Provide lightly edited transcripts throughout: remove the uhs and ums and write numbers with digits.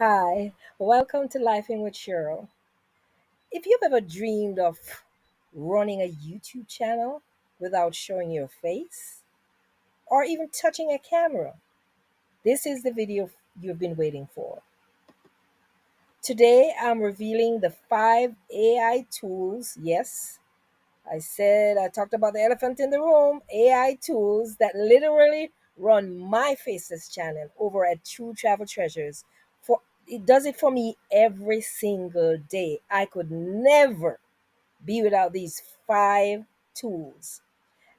Hi, welcome to Life in with Cheryl. If you've ever dreamed of running a YouTube channel without showing your face or even touching a camera, this is the video you've been waiting for. Today, I'm revealing the 5 AI tools. Yes, I talked about the elephant in the room, AI tools that literally run my Faceless channel over at True Travel Treasures. For it does it for me every single day. I could never be without these 5 tools.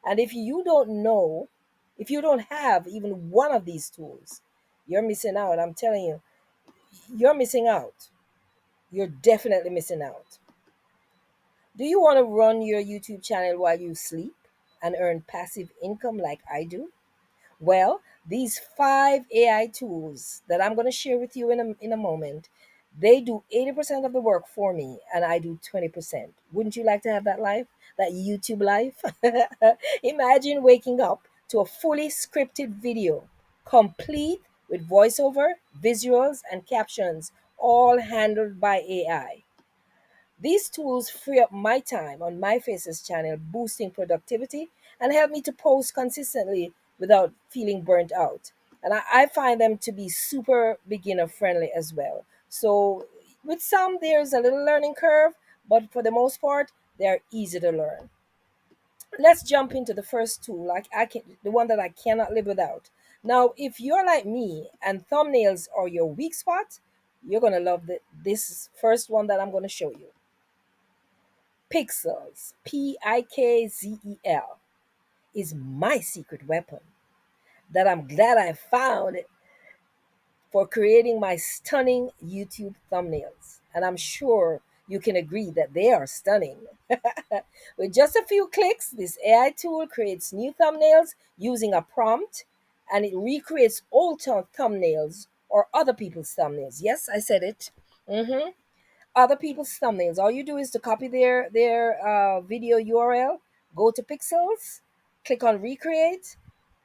And if you don't have even one of these tools, you're missing out. I'm telling you, you're missing out. You're definitely missing out. Do you want to run your YouTube channel while you sleep and earn passive income like I do? Well, these 5 AI tools that I'm going to share with you in a moment, they do 80% of the work for me and I do 20%. Wouldn't you like to have that life? That YouTube life? Imagine waking up to a fully scripted video, complete with voiceover, visuals, and captions, all handled by AI. These tools free up my time on my Faces channel, boosting productivity and help me to post consistently without feeling burnt out. And I find them to be super beginner friendly as well. So, with some, there's a little learning curve, but for the most part, they're easy to learn. Let's jump into the first tool, the one that I cannot live without. Now, if you're like me and thumbnails are your weak spot, you're gonna love this first one that I'm gonna show you. Pixels, Pixel, is my secret weapon that I'm glad I found for creating my stunning YouTube thumbnails. And I'm sure you can agree that they are stunning. With just a few clicks, this AI tool creates new thumbnails using a prompt and it recreates old thumbnails or other people's thumbnails. Yes, I said it. Mhm. Other people's thumbnails. All you do is to copy their video URL, go to Pixels, click on Recreate,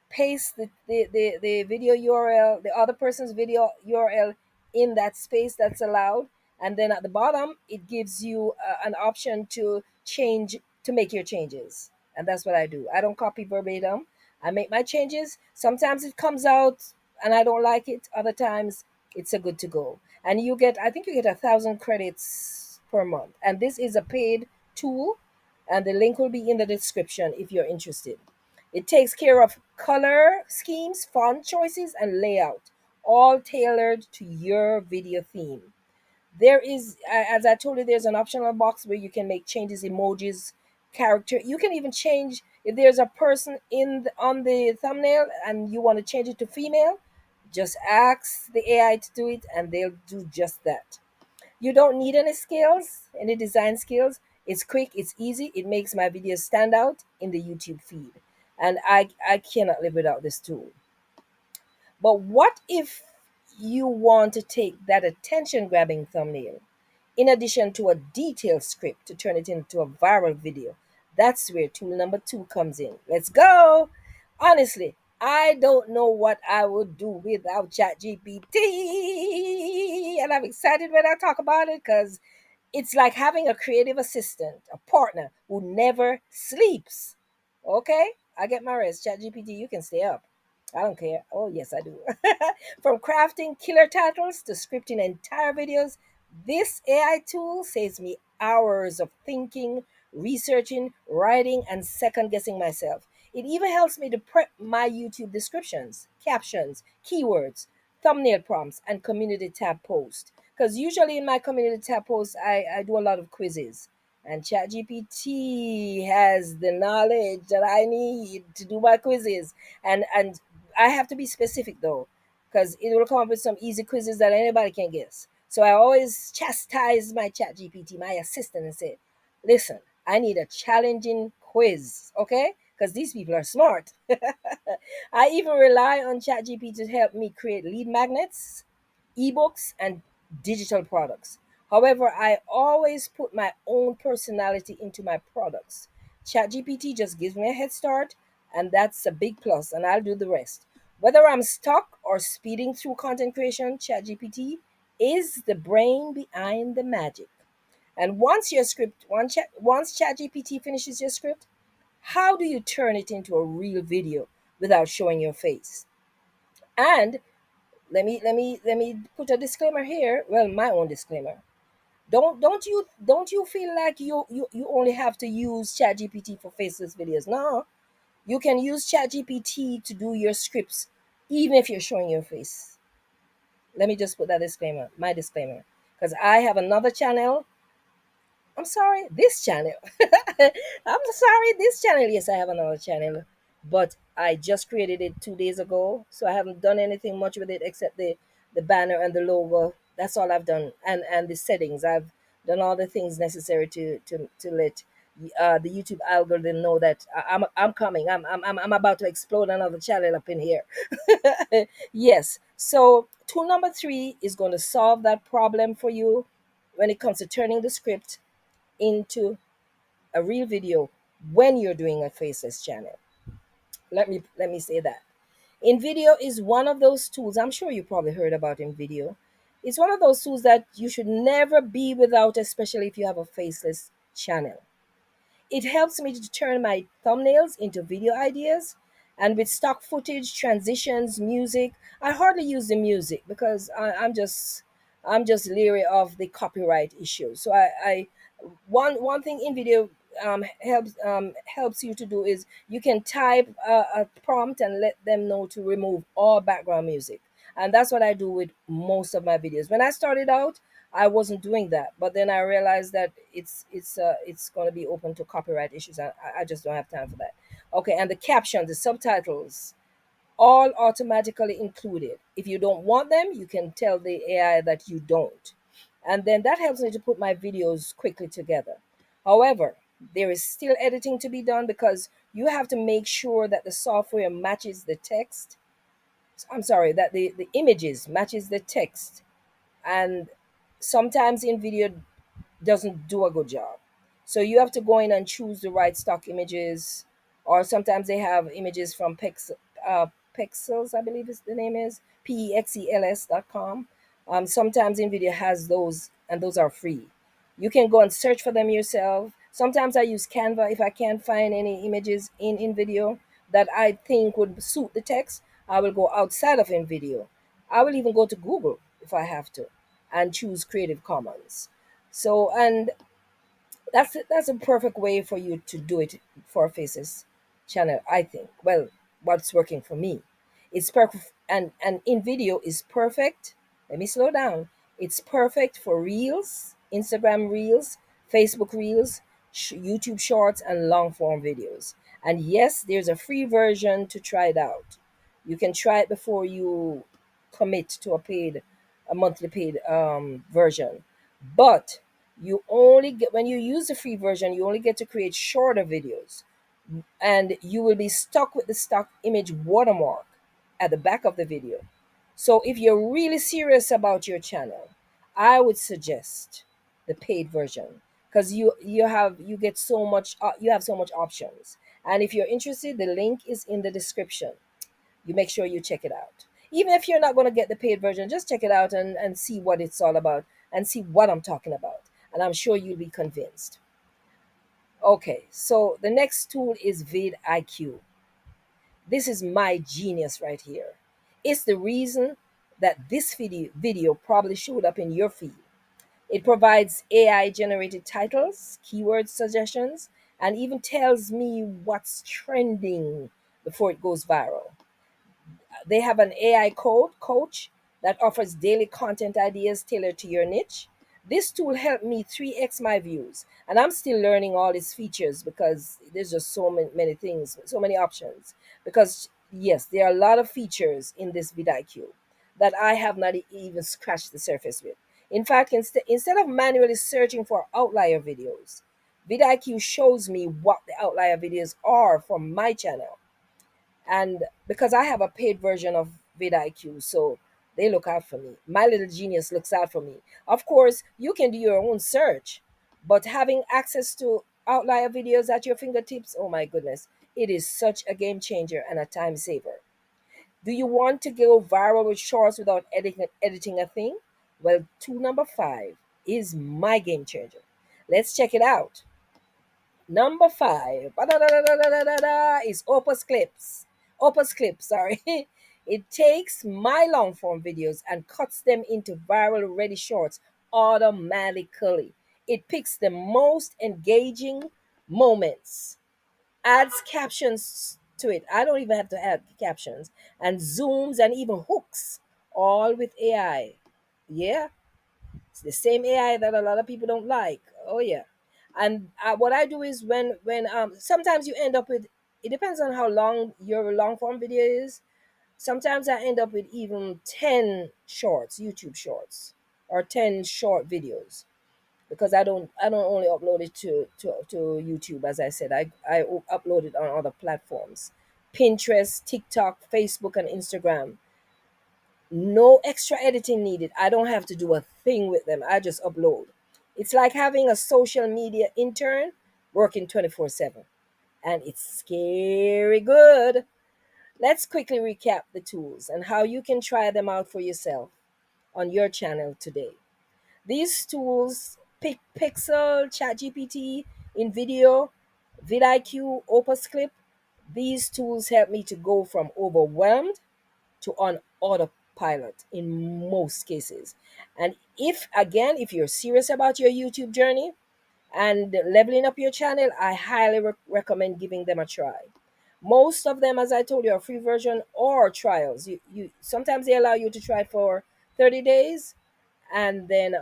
paste the video URL, the other person's video URL in that space that's allowed, and then at the bottom it gives you an option to change to make your changes, and that's what I do. I don't copy verbatim. I make my changes. Sometimes it comes out and I don't like it. Other times it's a good to go. And you get, I think you get 1,000 credits per month. And this is a paid tool, and the link will be in the description if you're interested. It takes care of color schemes, font choices, and layout, all tailored to your video theme. There is, as I told you, there's an optional box where you can make changes, emojis, character. You can even change if there's a person on the thumbnail and you want to change it to female. Just ask the AI to do it, and they'll do just that. You don't need any skills, any design skills. It's quick, it's easy, it makes my videos stand out in the YouTube feed. And I cannot live without this tool. But what if you want to take that attention grabbing thumbnail in addition to a detailed script to turn it into a viral video? That's where tool number 2 comes in. Let's go. Honestly, I don't know what I would do without ChatGPT. And I'm excited when I talk about it because it's like having a creative assistant, a partner who never sleeps. Okay? I get my rest. ChatGPT, you can stay up. I don't care. Oh, yes, I do. From crafting killer titles to scripting entire videos, this AI tool saves me hours of thinking, researching, writing, and second guessing myself. It even helps me to prep my YouTube descriptions, captions, keywords, thumbnail prompts, and community tab posts. Because usually in my community tab posts, I do a lot of quizzes. And ChatGPT has the knowledge that I need to do my quizzes. And I have to be specific though, because it will come up with some easy quizzes that anybody can guess. So I always chastise my ChatGPT, my assistant, and say, listen, I need a challenging quiz, okay? Because these people are smart. I even rely on ChatGPT to help me create lead magnets, ebooks, and digital products. However, I always put my own personality into my products. ChatGPT just gives me a head start, and that's a big plus, and I'll do the rest. Whether I'm stuck or speeding through content creation, ChatGPT is the brain behind the magic. And once ChatGPT finishes your script, how do you turn it into a real video without showing your face? And let me put a disclaimer here. Well, my own disclaimer. Don't you feel like you only have to use ChatGPT for faceless videos? No, you can use ChatGPT to do your scripts even if you're showing your face. Let me just put that disclaimer, my disclaimer, because I have another channel. I'm sorry, this channel. I'm sorry, this channel. Yes, I have another channel, but I just created it 2 days ago, so I haven't done anything much with it except the banner and the logo. That's all I've done, and the settings. I've done all the things necessary to let the YouTube algorithm know that I'm coming. I'm about to explode another channel up in here. Yes. So tool number three is going to solve that problem for you when it comes to turning the script into a real video when you're doing a faceless channel. Let me say that. Invido is one of those tools. I'm sure you probably heard about Invido. It's one of those tools that you should never be without, especially if you have a faceless channel. It helps me to turn my thumbnails into video ideas. And with stock footage, transitions, music, I hardly use the music because I'm just leery of the copyright issue. So one thing in video helps you to do is you can type a prompt and let them know to remove all background music, and that's what I do with most of my videos. When I started out, I wasn't doing that, but then I realized that it's going to be open to copyright issues. I just don't have time for that. Okay, and the captions, the subtitles, all automatically included. If you don't want them, you can tell the AI that you don't. And then that helps me to put my videos quickly together. However, there is still editing to be done because you have to make sure that the software matches the text. I'm sorry, that the images matches the text. And sometimes InVideo doesn't do a good job. So you have to go in and choose the right stock images, or sometimes they have images from Pexels, I believe is the name is pexels.com. Sometimes NVIDIA has those, and those are free. You can go and search for them yourself. Sometimes I use Canva if I can't find any images in InVideo that I think would suit the text. I will go outside of InVideo. I will even go to Google if I have to and choose Creative Commons. So, and that's a perfect way for you to do it for a Faces channel, I think. Well, what's working for me. It's perfect, and in video is perfect. Let me slow down. It's perfect for Reels, Instagram Reels, Facebook Reels, YouTube Shorts, and long form videos. And yes, there's a free version to try it out. You can try it before you commit to a monthly paid version. But you only get, when you use the free version, you only get to create shorter videos, and you will be stuck with the stock image watermark at the back of the video. So if you're really serious about your channel, I would suggest the paid version because you get so much, you have so much options. And if you're interested, the link is in the description. You make sure you check it out. Even if you're not going to get the paid version, just check it out and see what it's all about and see what I'm talking about. And I'm sure you'll be convinced. Okay, so the next tool is VidIQ. This is my genius right here. It's the reason that this video probably showed up in your feed. It provides AI generated titles, keyword suggestions, and even tells me what's trending before it goes viral. They have an AI code coach that offers daily content ideas tailored to your niche. This tool helped me 3x my views, and I'm still learning all its features because there's just so many things, so many options. Because, yes, there are a lot of features in this vidIQ that I have not even scratched the surface with. In fact, instead of manually searching for outlier videos, vidIQ shows me what the outlier videos are from my channel, and because I have a paid version of vidIQ, so they look out for me. My little genius looks out for me. Of course, you can do your own search, but having access to outlier videos at your fingertips, oh my goodness, it is such a game changer and a time saver. Do you want to go viral with shorts without editing a thing? Well, tool number 5 is my game changer. Let's check it out. Number 5 is Opus Clips. Opus Clips, sorry. It takes my long form videos and cuts them into viral ready shorts automatically. It picks the most engaging moments, adds captions to it. I don't even have to add captions, and zooms and even hooks, all with AI. Yeah, it's the same AI that a lot of people don't like. Oh yeah. And what I do is when sometimes you end up with, it depends on how long your long form video is. Sometimes I end up with even 10 shorts, YouTube shorts, or 10 short videos, because I don't only upload it to YouTube. As I said, I upload it on other platforms, Pinterest, TikTok, Facebook, and Instagram. No extra editing needed. I don't have to do a thing with them. I just upload. It's like having a social media intern working 24/7, and it's scary good. Let's quickly recap the tools and how you can try them out for yourself on your channel today. These tools, Pixel, ChatGPT, Invido, VidIQ, Opus Clip, these tools help me to go from overwhelmed to on autopilot in most cases. And if you're serious about your YouTube journey and leveling up your channel, I highly recommend giving them a try. Most of them, as I told you, are free version or trials. You sometimes they allow you to try for 30 days, and then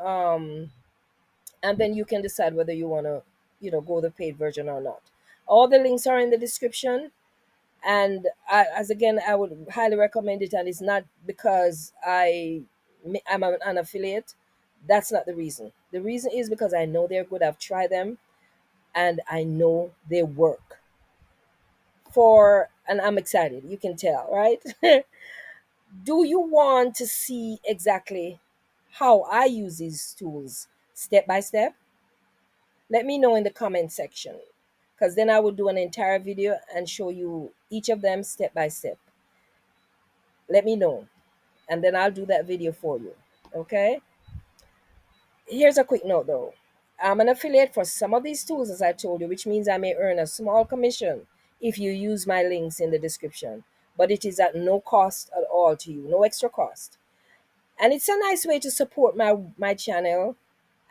you can decide whether you want to go the paid version or not. All the links are in the description, and as again, I would highly recommend it. And it's not because I'm an affiliate. That's not the reason. The reason is because I know they're good. I've tried them, and I know they work. And I'm excited, you can tell, right? Do you want to see exactly how I use these tools step by step? Let me know in the comment section, because then I will do an entire video and show you each of them step by step. Let me know, and then I'll do that video for you. Okay? Here's a quick note though. I'm an affiliate for some of these tools, as I told you, which means I may earn a small commission if you use my links in the description. But it is at no cost at all to you, no extra cost. And it's a nice way to support my channel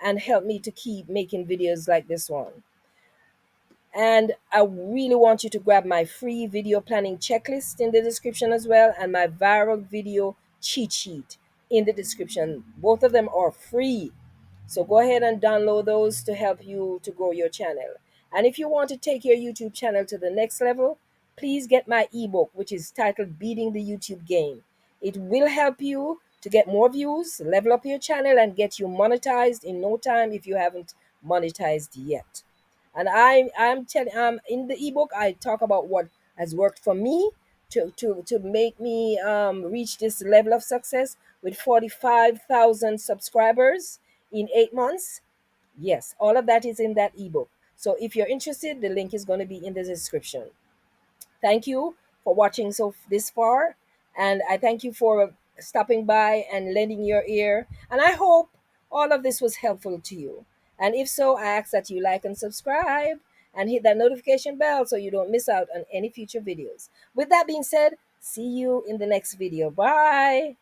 and help me to keep making videos like this one. And I really want you to grab my free video planning checklist in the description as well, and my viral video cheat sheet in the description. Both of them are free. So go ahead and download those to help you to grow your channel. And if you want to take your YouTube channel to the next level, please get my ebook, which is titled Beating the YouTube Game. It will help you to get more views, level up your channel, and get you monetized in no time if you haven't monetized yet. And I'm telling in the ebook I talk about what has worked for me to make me reach this level of success with 45,000 subscribers in 8 months. Yes, all of that is in that ebook. So if you're interested, the link is going to be in the description. Thank you for watching this far, and I thank you for stopping by and lending your ear. And I hope all of this was helpful to you. And if so, I ask that you like and subscribe and hit that notification bell so you don't miss out on any future videos. With that being said, see you in the next video. Bye.